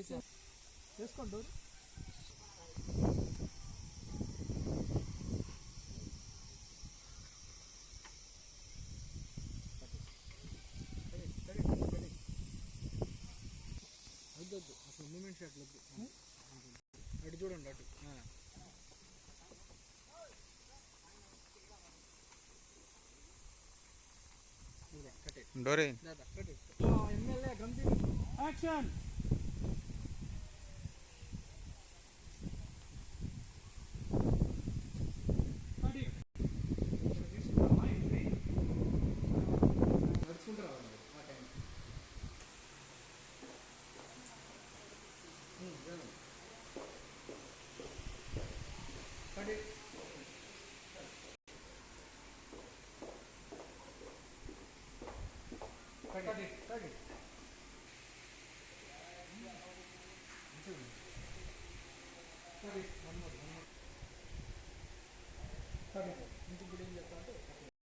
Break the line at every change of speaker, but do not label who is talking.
చేసుకోండి. వద్దు అసలు మూమెంట్ షాట్లు వద్దు. అటు చూడండి, అటు
డోరే
ఎమ్మెల్యే గంభీర్ యాక్షన్. నడుచుకుంటారా ఆ టైం కడి కడి కడి కడి ఇంటికి ఏం చెప్పాలి.